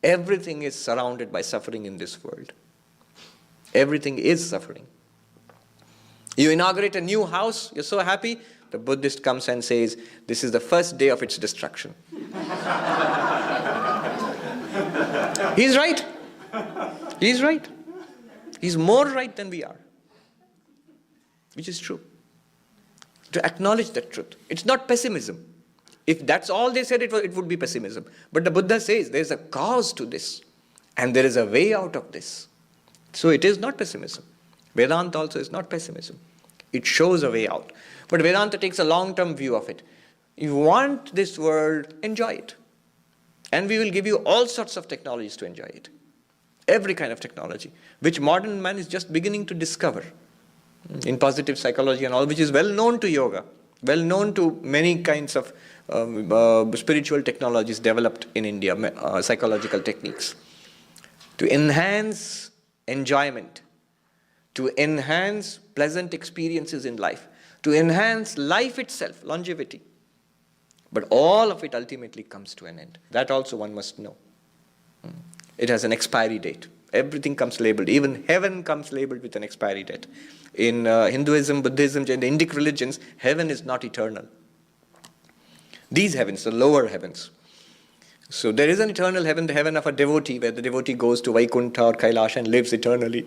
everything is surrounded by suffering in this world. Everything is suffering. You inaugurate a new house, you're so happy, the Buddhist comes and says, this is the first day of its destruction. He's right. He's right. He's more right than we are. Which is true. To acknowledge that truth. It's not pessimism. If that's all they said, it would be pessimism. But the Buddha says there's a cause to this. And there is a way out of this. So it is not pessimism. Vedanta also is not pessimism. It shows a way out. But Vedanta takes a long-term view of it. You want this world, enjoy it. And we will give you all sorts of technologies to enjoy it. Every kind of technology, which modern man is just beginning to discover. In positive psychology and all, which is well known to yoga, well known to many kinds of spiritual technologies developed in India, psychological techniques. To enhance enjoyment, to enhance pleasant experiences in life, to enhance life itself, longevity. But all of it ultimately comes to an end. That also one must know. It has an expiry date. Everything comes labeled. Even heaven comes labeled with an expiry date. In Hinduism, Buddhism, and the Indic religions, heaven is not eternal. These heavens, the lower heavens. So there is an eternal heaven, the heaven of a devotee, where the devotee goes to Vaikuntha or Kailash and lives eternally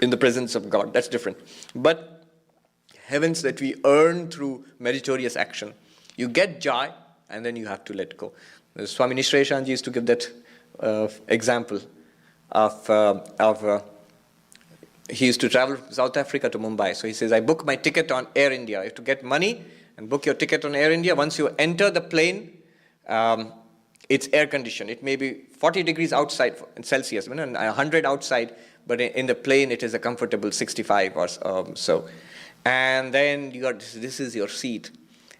in the presence of God. That's different. But heavens that we earn through meritorious action. You get joy, and then you have to let go. Swami Nishrayashanji used to give that example of he used to travel from South Africa to Mumbai. So he says, I book my ticket on Air India. You have to get money and book your ticket on Air India. Once you enter the plane, it's air conditioned. It may be 40 degrees outside in Celsius, and 100 outside, but in the plane it is a comfortable 65 or so. And then this is your seat.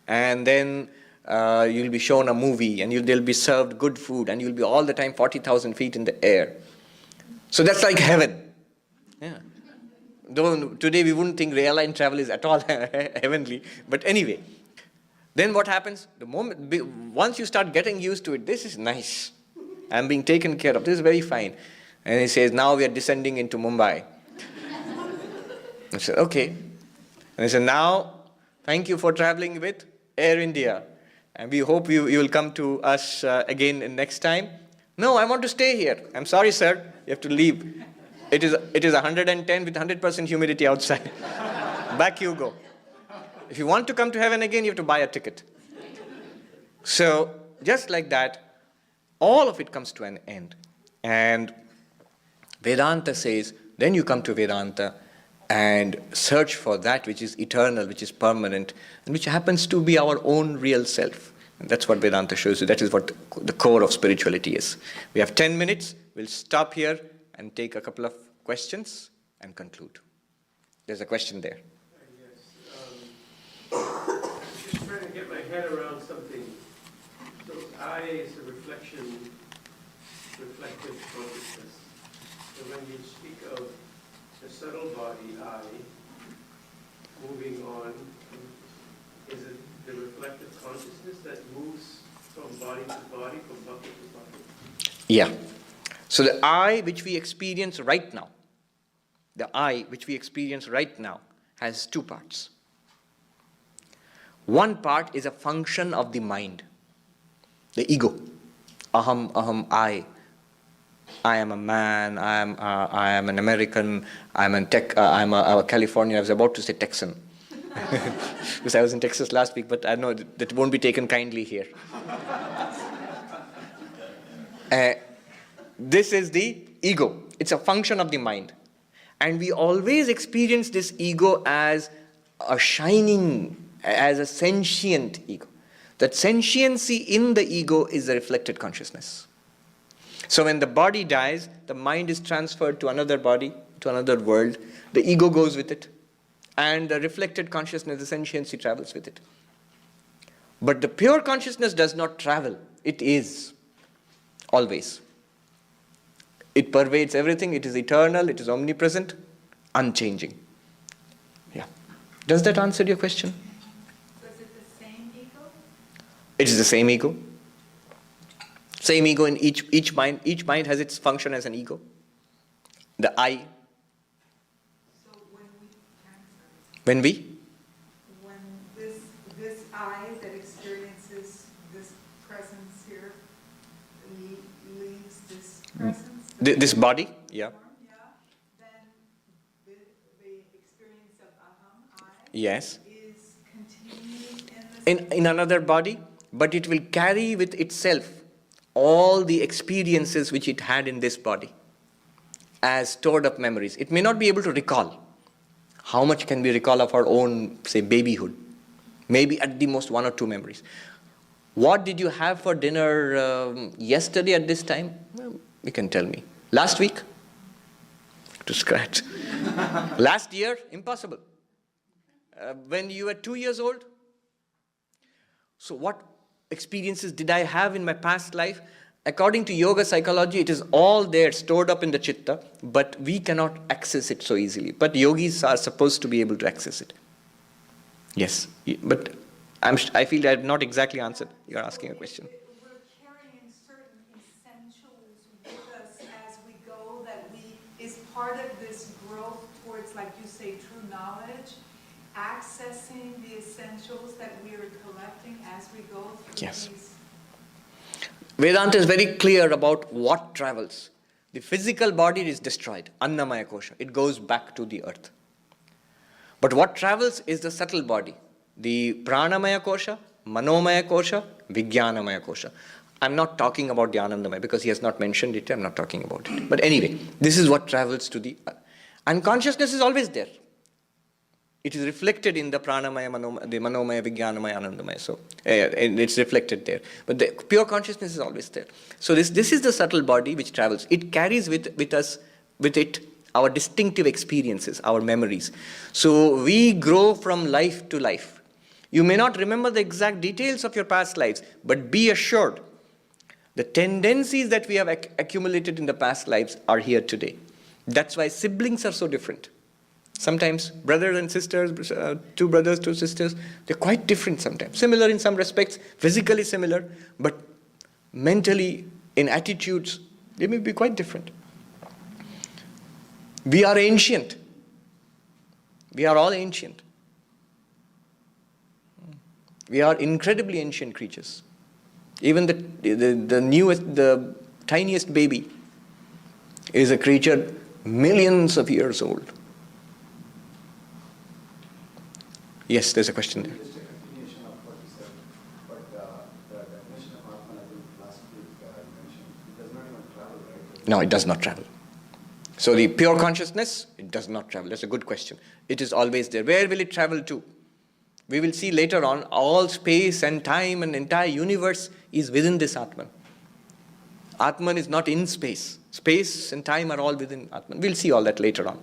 And then you'll be shown a movie, and they'll be served good food, and you'll be all the time 40,000 feet in the air. So that's like heaven. Yeah. Though today we wouldn't think airline travel is at all heavenly. But anyway, then what happens? Once you start getting used to it, this is nice. I'm being taken care of. This is very fine. And he says, now we are descending into Mumbai. I said, okay. And he said, now, thank you for traveling with Air India. And we hope you will come to us again next time. No, I want to stay here. I'm sorry, sir. You have to leave. It is 110 with 100% humidity outside. Back you go. If you want to come to heaven again, you have to buy a ticket. So, just like that, all of it comes to an end. And Vedanta says, then you come to Vedanta and search for that which is eternal, which is permanent, and which happens to be our own real self. And that's what Vedanta shows you. That is what the core of spirituality is. We have 10 minutes. We'll stop here and take a couple of questions and conclude. There's a question there. Yes. Just trying to get my head around something. So I is a reflective consciousness. So when you speak of the subtle body, I, moving on, is it the reflective consciousness that moves from body to body, from bucket to bucket? Yeah. So the I which we experience right now, has two parts. One part is a function of the mind, the ego. Aham, I am a man, I am an American, I'm a Californian. I was about to say Texan. Because I was in Texas last week, but I know that won't be taken kindly here. This is the ego. It's a function of the mind. And we always experience this ego as a shining, as a sentient ego. That sentiency in the ego is the reflected consciousness. So when the body dies, the mind is transferred to another body, to another world. The ego goes with it. And the reflected consciousness, the sentiency, travels with it. But the pure consciousness does not travel. It is. Always. It pervades everything. It is eternal. It is omnipresent. Unchanging. Yeah. Does that answer your question? So is it the same ego? It is the same ego. Same ego in each mind. Each mind has its function as an ego. The I. So When this I that experiences this presence here leaves this presence, this body, yeah. then the experience of aham, I, Yes. is continued in this In another body, but it will carry with itself all the experiences which it had in this body as stored up memories. It may not be able to recall. How much can we recall of our own, say, babyhood? Maybe at the most 1 or 2 memories. What did you have for dinner yesterday at this time? Well, you can tell me. Last week? To scratch. Last year? Impossible. When you were 2 years old? So what experiences did I have in my past life? According to yoga psychology, it is all there, stored up in the chitta, but we cannot access it so easily. But yogis are supposed to be able to access it. Yes, but I feel I have not exactly answered. You are asking a question. We're carrying certain essentials with us as we go that is part of this growth towards, like you say, true knowledge, accessing the essentials that we are collecting as we go through Yes. these. Vedanta is very clear about what travels. The physical body is destroyed, Annamaya Kosha. It goes back to the earth. But what travels is the subtle body, the Pranamaya Kosha, Manomaya Kosha, Vijnanamaya Kosha. I'm not talking about the Anandamaya because he has not mentioned it. I'm not talking about it. But anyway, this is what travels to the earth. And consciousness is always there. It is reflected in the Pranamaya, the Manomaya, Vijnanamaya, Anandamaya. So and it's reflected there. But the pure consciousness is always there. So this is the subtle body which travels. It carries with it our distinctive experiences, our memories. So we grow from life to life. You may not remember the exact details of your past lives, but be assured the tendencies that we have accumulated in the past lives are here today. That's why siblings are so different. Sometimes brothers and sisters, two brothers, two sisters, they're quite different sometimes. Similar in some respects, physically similar, but mentally, in attitudes, they may be quite different. We are ancient. We are all ancient. We are incredibly ancient creatures. Even the tiniest baby is a creature millions of years old. Yes, there's a question there. Just a continuation of what you said, but the definition of Atman, I think last week you mentioned, it does not even travel, right? No, it does not travel. So the pure consciousness, it does not travel. That's a good question. It is always there. Where will it travel to? We will see later on, all space and time and entire universe is within this Atman. Atman is not in space. Space and time are all within Atman. We'll see all that later on.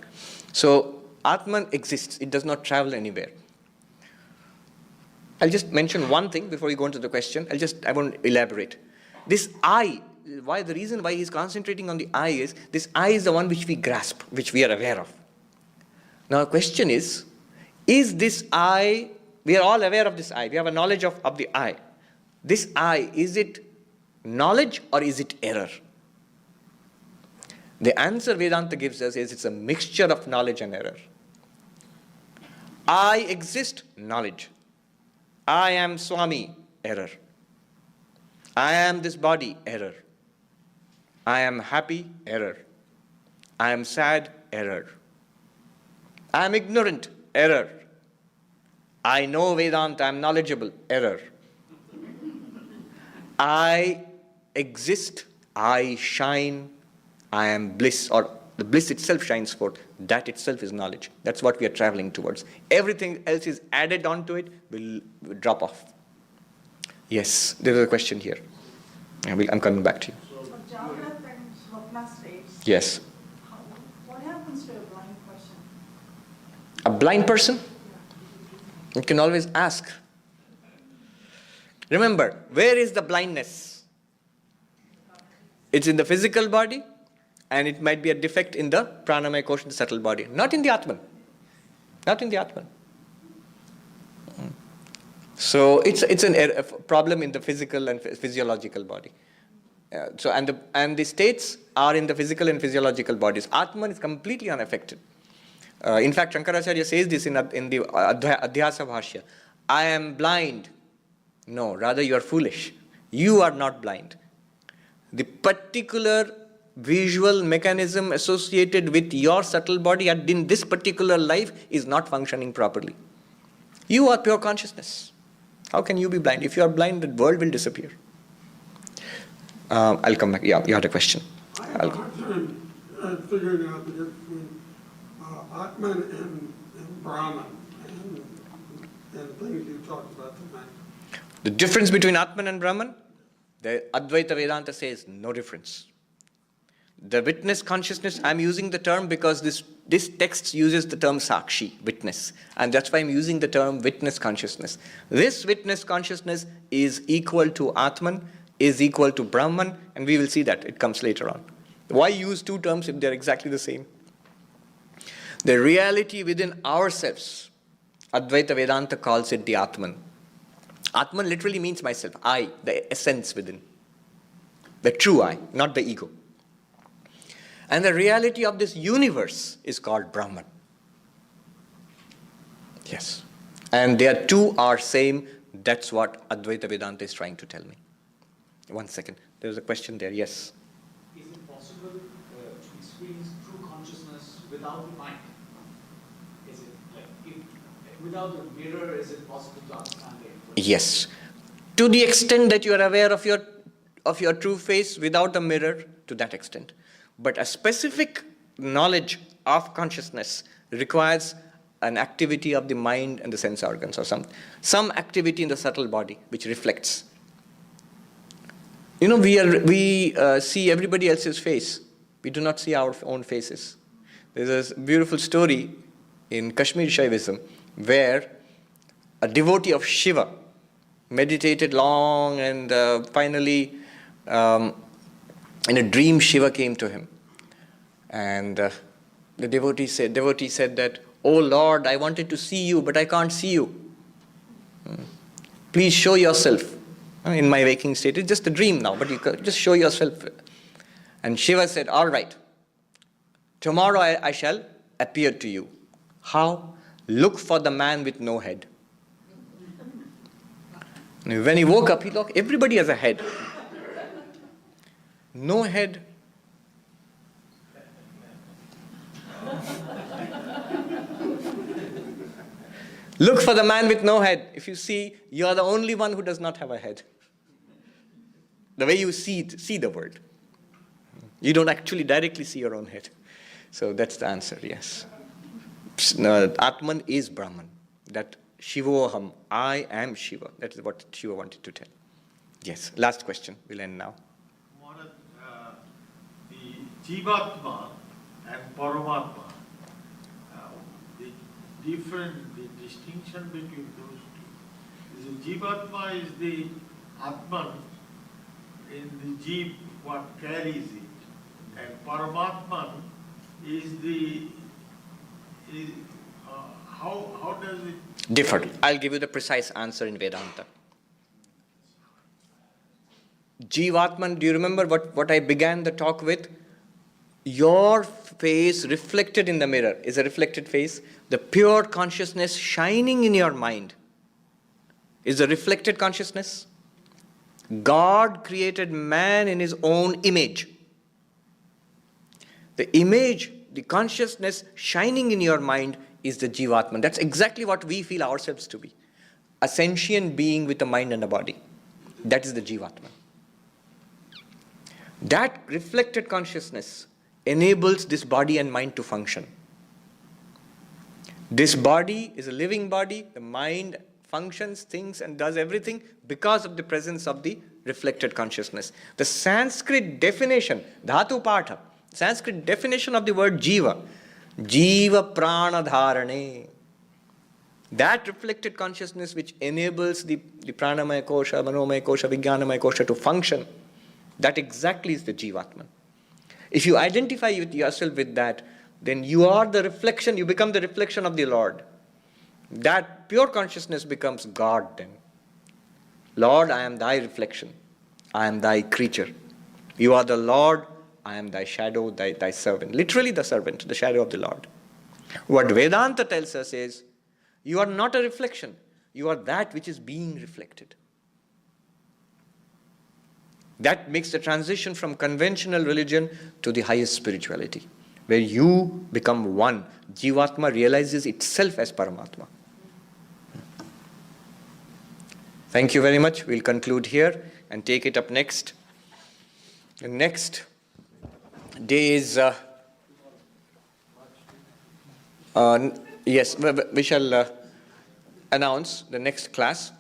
So Atman exists. It does not travel anywhere. I'll just mention one thing before we go into the question. I won't elaborate. This I, the reason why he's concentrating on the I is, this I is the one which we grasp, which we are aware of. Now the question is this I, we are all aware of this I, we have a knowledge of the I. This I, is it knowledge or is it error? The answer Vedanta gives us is it's a mixture of knowledge and error. I exist, knowledge. I am Swami, error. I am this body, error. I am happy, error. I am sad, error. I am ignorant, error. I know Vedanta, I am knowledgeable, error. I exist, I shine, I am bliss, or the bliss itself shines forth. That itself is knowledge. That's what we are traveling towards. Everything else is added onto it, will drop off. Yes, there is a question here. I'm coming back to you. So Jagat and Swapna states. Yes. What happens to a blind person? A blind person? You can always ask. Remember, where is the blindness? It's in the physical body, and it might be a defect in the pranamaya kosha, the subtle body. Not in the Atman. Not in the Atman. So it's a problem in the physical and physiological body. And the states are in the physical and physiological bodies. Atman is completely unaffected. In fact, Shankaracharya says this in the Adhyasa-bhashya. I am blind. No, rather you are foolish. You are not blind. The particular visual mechanism associated with your subtle body in this particular life is not functioning properly. You are pure consciousness. How can you be blind? If you are blind, the world will disappear. I'll come back. Yeah, you had a question. I have a hard time figuring out the difference between Atman and Brahman and things you talked about tonight. The difference between Atman and Brahman? The Advaita-Vedanta says no difference. The witness consciousness, I'm using the term because this text uses the term Sakshi, witness. And that's why I'm using the term witness consciousness. This witness consciousness is equal to Atman, is equal to Brahman, and we will see that. It comes later on. Why use two terms if they're exactly the same? The reality within ourselves, Advaita Vedanta calls it the Atman. Atman literally means myself, I, the essence within. The true I, not the ego. And the reality of this universe is called Brahman. Yes. And their two are same. That's what Advaita Vedanta is trying to tell me. 1 second. There's a question there. Yes. Is it possible to experience true consciousness without the mind? Is it like, without the mirror, is it possible to understand it? Yes. To the extent that you are aware of your true face without the mirror, to that extent. But a specific knowledge of consciousness requires an activity of the mind and the sense organs, or some activity in the subtle body which reflects. You know, we see everybody else's face. We do not see our own faces. There's a beautiful story in Kashmir Shaivism where a devotee of Shiva meditated long, and finally in a dream Shiva came to him. And the devotee said that, Oh Lord, I wanted to see you, but I can't see you. Please show yourself in my waking state. It's just a dream now, but you can just show yourself. And Shiva said, all right, tomorrow I shall appear to you. How? Look for the man with no head. And when he woke up, he looked, everybody has a head. No head. Look for the man with no head. If you see, you are the only one who does not have a head. The way you see the world. You don't actually directly see your own head. So that's the answer, yes. No, Atman is Brahman. That Shivoham, I am Shiva. That is what Shiva wanted to tell. Yes, last question. We'll end now. Maharaj, the Jivatma and Paramatma, the distinction between those two. The Jivatma is the Atman in the Jeev, what carries it, and Paramatman is the, how does it Differ. I'll give you the precise answer in Vedanta. Jivatman, do you remember what I began the talk with? Your face reflected in the mirror is a reflected face. The pure consciousness shining in your mind is a reflected consciousness. God created man in his own image. The image, the consciousness shining in your mind is the Jivatman. That's exactly what we feel ourselves to be. A sentient being with a mind and a body. That is the Jivatman. That reflected consciousness enables this body and mind to function. This body is a living body. The mind functions, thinks, and does everything because of the presence of the reflected consciousness. The Sanskrit definition, dhatu patha, Sanskrit definition of the word jiva, jiva prana dharane. That reflected consciousness which enables the pranamaya kosha, manomaya kosha, vijnanamaya kosha to function, that exactly is the Jivatman. If you identify with yourself with that, then you are the reflection, you become the reflection of the Lord. That pure consciousness becomes God then. Lord, I am thy reflection. I am thy creature. You are the Lord, I am thy shadow, thy servant. Literally the servant, the shadow of the Lord. What Vedanta tells us is, you are not a reflection. You are that which is being reflected. That makes the transition from conventional religion to the highest spirituality, where you become one. Jivatma realizes itself as Paramatma. Thank you very much. We'll conclude here and take it up next. The next day is, yes, we shall announce the next class,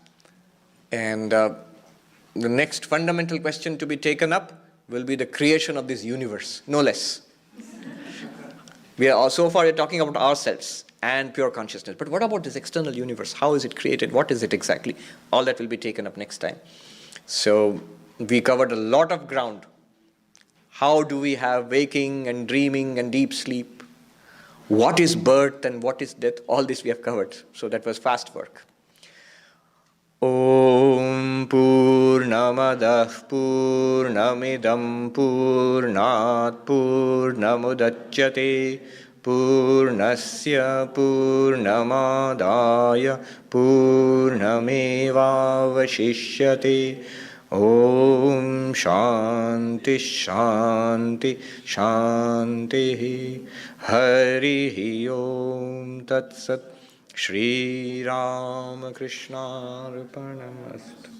and the next fundamental question to be taken up will be the creation of this universe, no less. We are so far talking about ourselves and pure consciousness. But what about this external universe? How is it created? What is it exactly? All that will be taken up next time. So we covered a lot of ground. How do we have waking and dreaming and deep sleep? What is birth and what is death? All this we have covered. So that was fast work. Om Purnamadah Purnamidam Purnat Purnamudachyate Purnasya Purnamadaya Purnamevavashishyate. Om Shanti Shanti Shanti Hari Om Tat Sat. Shri Ram Krishna Arpanamastu.